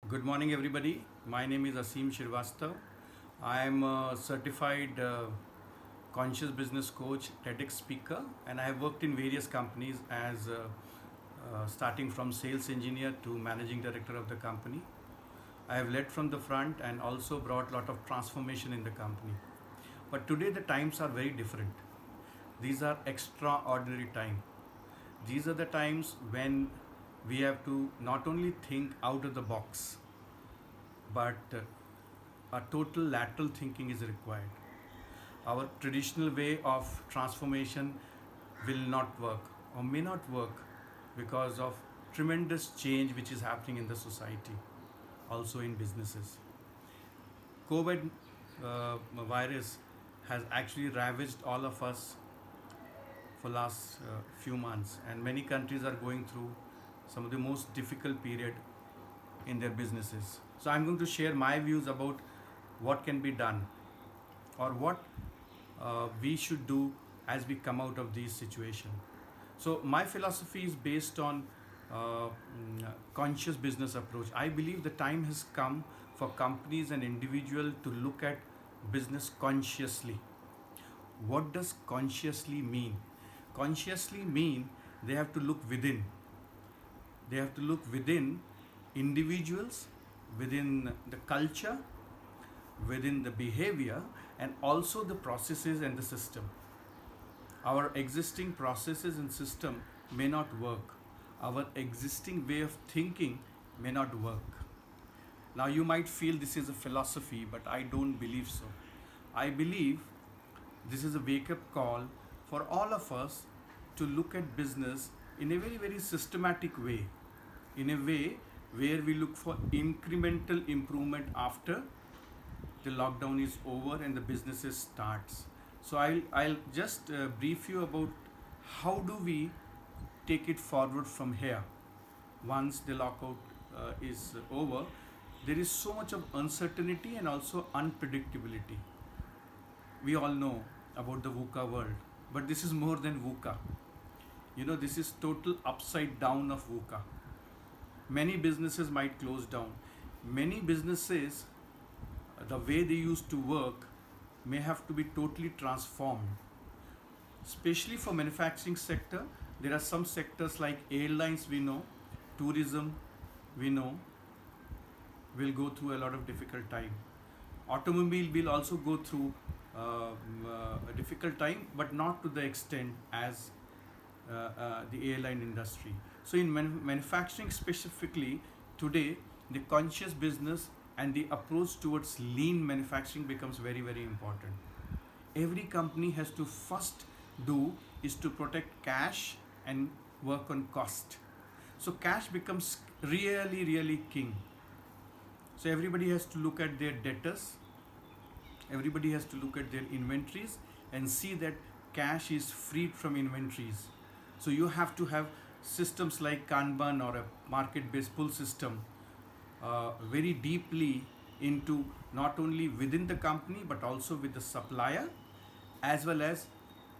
Good morning, everybody. My name is Asim Shirvastav. I am a certified conscious business coach, TEDx speaker, and I have worked in various companies as starting from sales engineer to managing director of the company. I have led from the front and also brought a lot of transformation in the company. But today the times are very different. These are extraordinary times. These are the times when we have to not only think out of the box, but a total lateral thinking is required. Our traditional way of transformation will not work or may not work because of tremendous change which is happening in the society, also in businesses. COVID virus has actually ravaged all of us for last few months, and many countries are going through some of the most difficult period in their businesses. So I'm going to share my views about what can be done or what we should do as we come out of this situation. So my philosophy is based on conscious business approach. I believe the time has come for companies and individuals to look at business consciously. What does consciously mean? Consciously mean they have to look within. They have to look within individuals, within the culture, within the behavior, and also the processes and the system. Our existing processes and system may not work. Our existing way of thinking may not work. Now you might feel this is a philosophy, but I don't believe so. I believe this is a wake up call for all of us to look at business in a very, very systematic way, in a way where we look for incremental improvement after the lockdown is over and the businesses starts. So I'll just brief you about how do we take it forward from here once the lockout is over. There is so much of uncertainty and also unpredictability. We all know about the VUCA world, but this is more than VUCA. This is total upside down of VUCA. Many businesses might close down. Many businesses, the way they used to work may have to be totally transformed. Especially for manufacturing sector, there are some sectors like airlines we know, tourism we know will go through a lot of difficult time. Automobile will also go through a difficult time, but not to the extent as the airline industry. So in manufacturing specifically, today the conscious business and the approach towards lean manufacturing becomes very, very important. Every company has to first do is to protect cash and work on cost. So cash becomes really, really king. So everybody has to look at their debtors, everybody has to look at their inventories and see that cash is freed from inventories. So you have to have systems like Kanban or a market-based pull system very deeply into not only within the company but also with the supplier as well as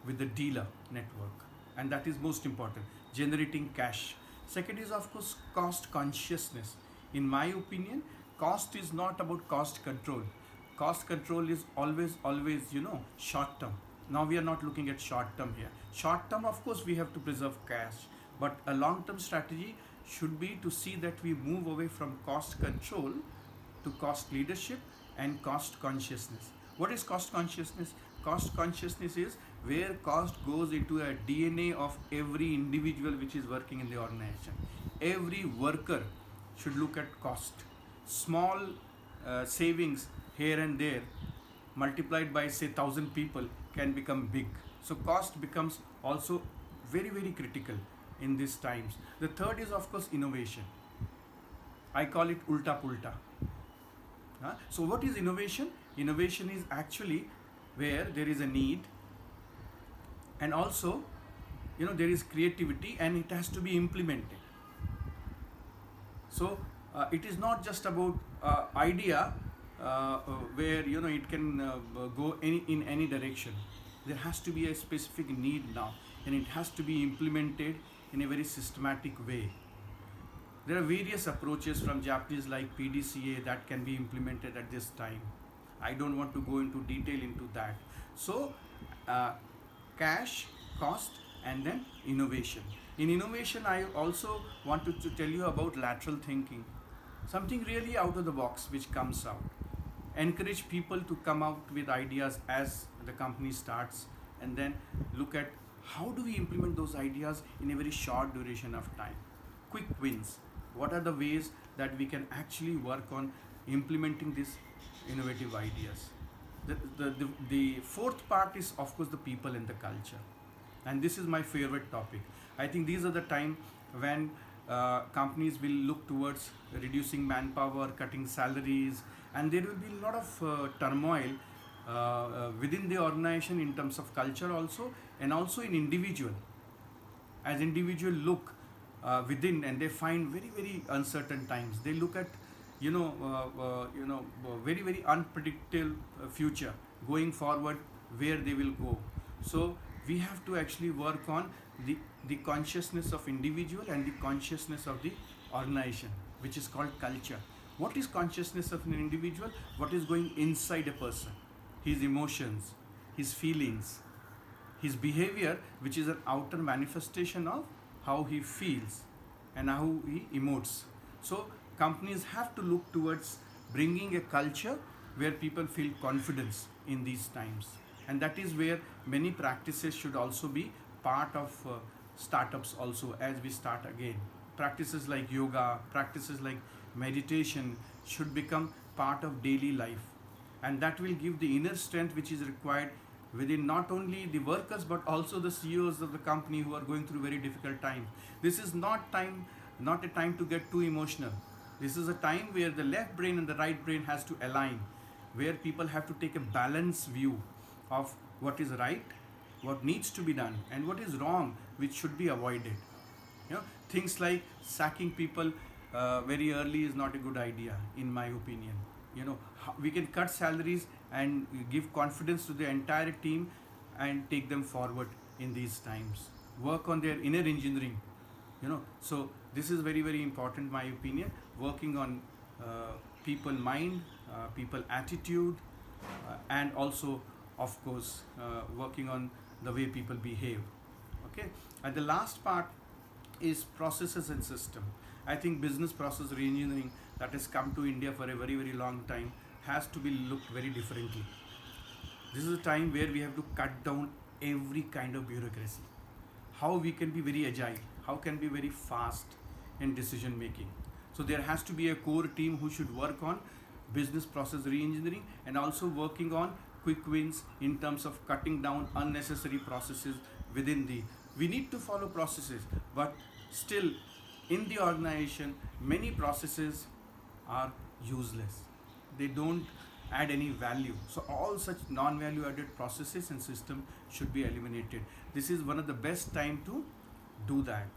with the dealer network, and that is most important, generating cash. Second is of course cost consciousness. In my opinion, cost is not about cost control. Cost control is always short term. Now we are not looking at short term here. Short term, of course, we have to preserve cash, but a long term strategy should be to see that we move away from cost control to cost leadership and cost consciousness. What is cost consciousness? Cost consciousness is where cost goes into a DNA of every individual which is working in the organization. Every worker should look at cost. Small savings here and there multiplied by say 1,000 people can become big. So cost becomes also very, very critical in these times. The third is of course innovation. I call it ulta pulta. So what is innovation? Innovation is actually where there is a need and also there is creativity and it has to be implemented. So it is not just about idea where it can go in any direction. There has to be a specific need now and it has to be implemented in a very systematic way. There are various approaches from Japanese like PDCA that can be implemented at this time. I don't want to go into detail into that. So, uh, cash, cost, and then innovation. In innovation, I also wanted to tell you about lateral thinking, something really out of the box which comes out. Encourage people to come out with ideas as the company starts, and then look at how do we implement those ideas in a very short duration of time. Quick wins. What are the ways that we can actually work on implementing these innovative ideas? The fourth part is, of course, the people and the culture. And this is my favorite topic. I think these are the time when companies will look towards reducing manpower, cutting salaries, and there will be a lot of turmoil within the organization in terms of culture also, and also in individual. As individual look within, and they find very very uncertain times. They look at very very unpredictable future going forward, where they will go. So we have to actually work on the consciousness of individual and the consciousness of the organization, which is called culture. What is consciousness of an individual? What is going inside a person? His emotions, his feelings, his behavior, which is an outer manifestation of how he feels and how he emotes. So companies have to look towards bringing a culture where people feel confidence in these times, and that is where many practices should also be part of startups also. As we start again, practices like yoga, practices like meditation should become part of daily life, and that will give the inner strength which is required within not only the workers but also the CEOs of the company who are going through very difficult times. This is not a time to get too emotional. This is a time where the left brain and the right brain has to align, where people have to take a balanced view of what is right, what needs to be done, and what is wrong, which should be avoided. Things like sacking people very early is not a good idea, in my opinion. We can cut salaries and give confidence to the entire team and take them forward in these times. Work on their inner engineering. So this is very very important, my opinion. Working on people mind, people attitude, and also, of course, working on the way people behave. Okay, and the last part is processes and system. I think business process reengineering that has come to India for a very very long time has to be looked very differently. This is a time where we have to cut down every kind of bureaucracy. How we can be very agile, how can be very fast in decision making. So there has to be a core team who should work on business process reengineering, and also working on quick wins in terms of cutting down unnecessary processes within the. We need to follow processes, but still in the organization many processes are useless. They don't add any value. So all such non-value added processes and system should be eliminated. This is one of the best time to do that.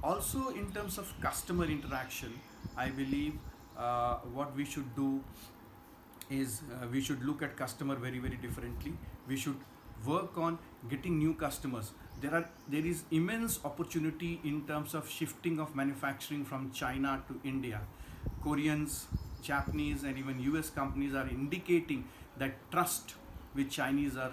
Also, in terms of customer interaction, I believe what we should do is we should look at customer very very differently. We should work on getting new customers. There is immense opportunity in terms of shifting of manufacturing from China to India. Koreans, Japanese, and even US companies are indicating that trust with Chinese are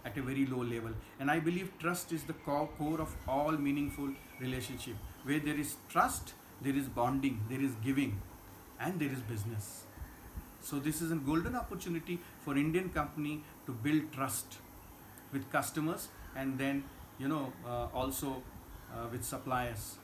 at a very low level. And I believe trust is the core of all meaningful relationship. Where there is trust, there is bonding, there is giving, and there is business. So this is a golden opportunity for Indian company to build trust with customers, and then also with suppliers.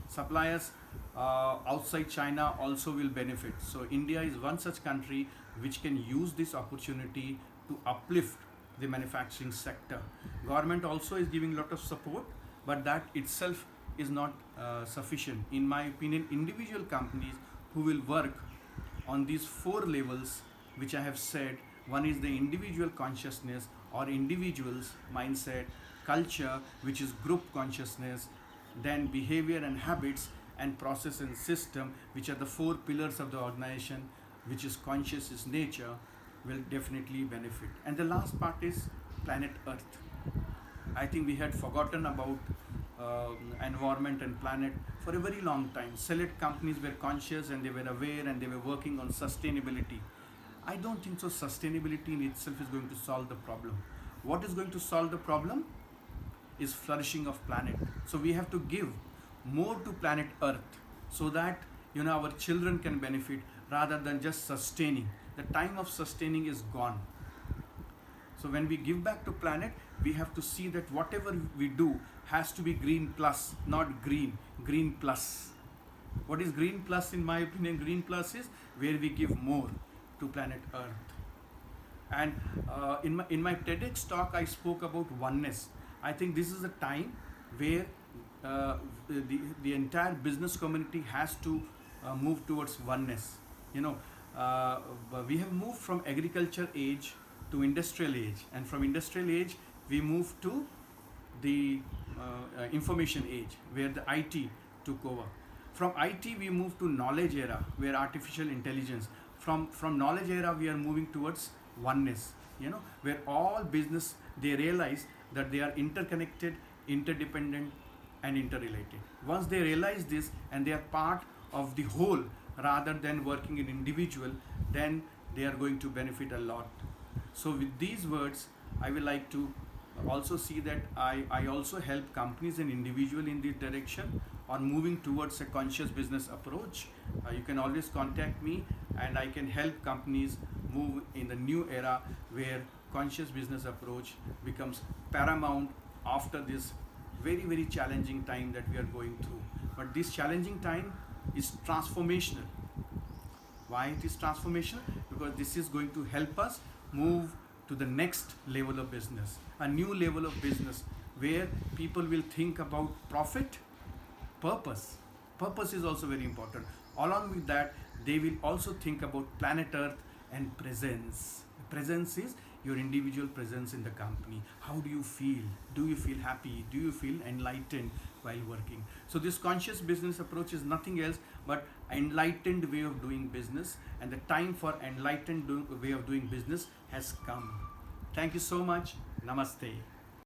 Suppliers outside China also will benefit. So India is one such country which can use this opportunity to uplift the manufacturing sector. Government also is giving a lot of support, but that itself is not sufficient. In my opinion, individual companies who will work on these four levels which I have said. One is the individual consciousness or individual's mindset, culture, which is group consciousness, then behavior and habits, and process and system, which are the four pillars of the organization, which is conscious is nature, will definitely benefit. And the last part is planet Earth. I think we had forgotten about environment and planet for a very long time. Select companies were conscious and they were aware and they were working on sustainability. I don't think so. Sustainability in itself is going to solve the problem. What is going to solve the problem is flourishing of planet. So we have to give more to planet Earth so that our children can benefit rather than just sustaining. The time of sustaining is gone. So when we give back to planet, we have to see that whatever we do has to be green plus, not green plus. What is green plus in my opinion? Green plus is where we give more to planet Earth. And in my TEDx talk, I spoke about oneness. I think this is a time where the entire business community has to move towards oneness. We have moved from agriculture age to industrial age, and from industrial age we move to the information age where the IT took over. From IT we move to knowledge era where artificial intelligence. From knowledge era we are moving towards oneness, where all business, they realize that they are interconnected, interdependent and interrelated. Once they realize this and they are part of the whole rather than working in individual, then they are going to benefit a lot. So with these words, I will like to also see that I also help companies and individuals in this direction on moving towards a conscious business approach. You can always contact me and I can help companies move in the new era where conscious business approach becomes paramount after this very, very challenging time that we are going through. But this challenging time is transformational. Why it is transformational? Because this is going to help us move to the next level of business, a new level of business where people will think about profit, purpose. Purpose is also very important. Along with that, they will also think about planet Earth and presence. Presence is your individual presence in the company. How do you feel? Do you feel happy? Do you feel enlightened while working? So this conscious business approach is nothing else but enlightened way of doing business, and the time for enlightened way of doing business has come. Thank you so much. Namaste.